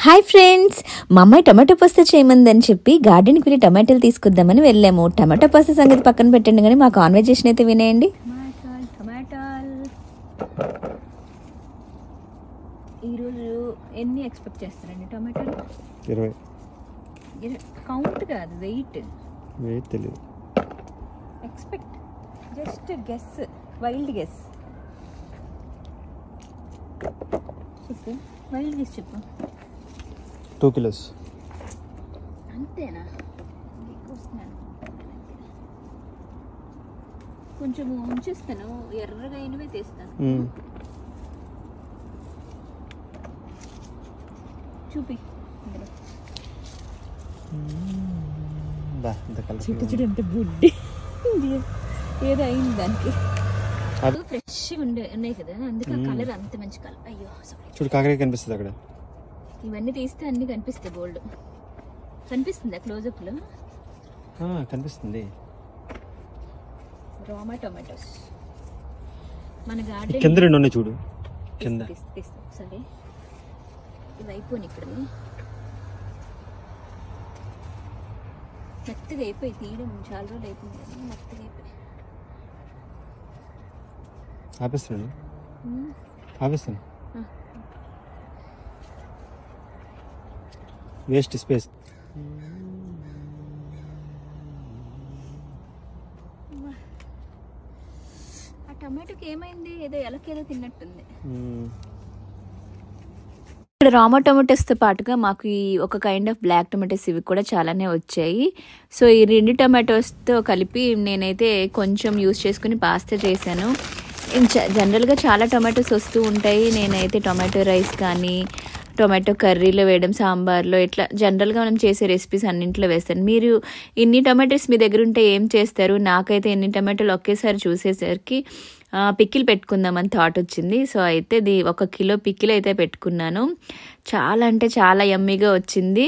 Hi friends, మా అమ్మాయి tomato pasta చేయమందని చెప్పి గార్డెన్కి వెళ్ళి టమాటాలు తీసుకొద్దామని వెళ్ళాము. టమాటో పస్తా సంగతి పక్కన పెట్టండి, కానీ మా కాన్వర్జేషన్ అయితే వినేయండి. ఈరోజు ఎన్ని ఎక్స్పెక్ట్ చేస్తారండి టమాటాలు? 20 కౌంట్ కాదు, వెయిట్ తెలియదు. Expect just guess, wild guess చెప్పు. వైల్డ్ గెస్ చెప్పు. 2 kilos అంతేనా? కొంచెం ఉంచేస్తాను, ఎర్రగా అయినవే తీస్తాను. చూపి చిట్టు ఎంత బుడ్డి ఏదో అయింది దానికి. ఫ్రెష్ ఉన్నాయి కదా, అందుకే కలర్ అంత మంచి కలర్. అయ్యో చూడు, కాకరకాయ కనిపిస్తుంది అక్కడ. ఇవన్నీ తీస్తే అన్ని కనిపిస్తాయి. బోల్డ్ కనిపిస్తుందా క్లోజప్ లో? కనిపిస్తుంది. రామా టొమాటోస్ మన గార్డెన్ కింద 2 ఉన్నాయి చూడు, కింద. సరే, ఇవి అయిపోయి ఇక్కడ మెత్తగా అయిపోయి తీయడం చాలా రోజులు అయిపోయింది కదా, మెత్తగా అయిపోయి. ఆపేస్తాను. Waste space. ఆ టమాటోకి ఏమైంది? ఏదో ఎలకేదో తిన్నట్టుంది. ఇక్కడ రామా టొమాటోస్తో పాటుగా మాకు ఈ ఒక కైండ్ ఆఫ్ బ్లాక్ టొమాటోస్ ఇవి కూడా చాలానే వచ్చాయి. సో ఈ 2 టొమాటోస్తో కలిపి నేనైతే కొంచెం యూస్ చేసుకుని పాస్తా చేశాను. జనరల్గా చాలా టొమాటోస్ వస్తూ ఉంటాయి. నేనైతే టొమాటో రైస్ కానీ టొమాటో కర్రీలో వేయడం, సాంబార్లో, ఇట్లా జనరల్గా మనం చేసే రెసిపీస్ అన్నింటిలో వేస్తాను. మీరు ఇన్ని టొమాటోస్ మీ దగ్గర ఉంటే ఏం చేస్తారు? నాకైతే ఎన్ని టొమాటోలు ఒకేసారి చూసేసరికి పిక్కిల్ పెట్టుకుందామని థాట్ వచ్చింది. సో అయితే 1 కిలో పిక్కిల్ అయితే పెట్టుకున్నాను. చాలా అంటే చాలా యమ్మీగా వచ్చింది.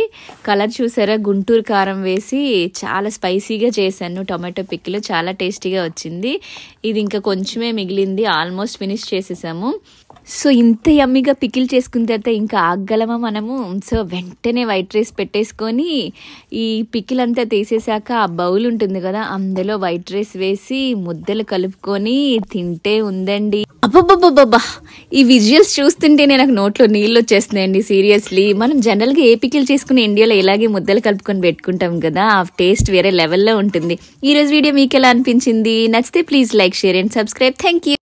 కలర్ చూసారా? గుంటూరు కారం వేసి చాలా స్పైసీగా చేశాను టొమాటో పిక్కిల్. చాలా టేస్టీగా వచ్చింది. ఇది ఇంకా కొంచెమే మిగిలింది, ఆల్మోస్ట్ ఫినిష్ చేసేసాము. సో ఇంత యమ్మీగా పికిల్ చేసుకున్న తర్వాత ఇంకా ఆగలమా మనము? సో వెంటనే వైట్ రైస్ పెట్టేసుకొని ఈ పికిల్ అంతా తీసేసాక ఆ బౌల్ ఉంటుంది కదా, అందులో వైట్ రైస్ వేసి ముద్దలు కలుపుకొని తింటే ఉందండి. అబ్బబ్బబ్బబ్బా, ఈ విజువల్స్ చూస్తుంటేనే నాకు నోట్లో నీళ్ళు వచ్చేస్తున్నాయండి. సీరియస్లీ, మనం జనరల్గా ఏ పికిల్ చేసుకుని ఇండియాలో ఇలాగే ముద్దలు కలుపుకొని పెట్టుకుంటాం కదా, ఆ టేస్ట్ వేరే లెవెల్లో ఉంటుంది. ఈరోజు వీడియో మీకు ఎలా అనిపించింది? నచ్చితే please like, share and subscribe. Thank you.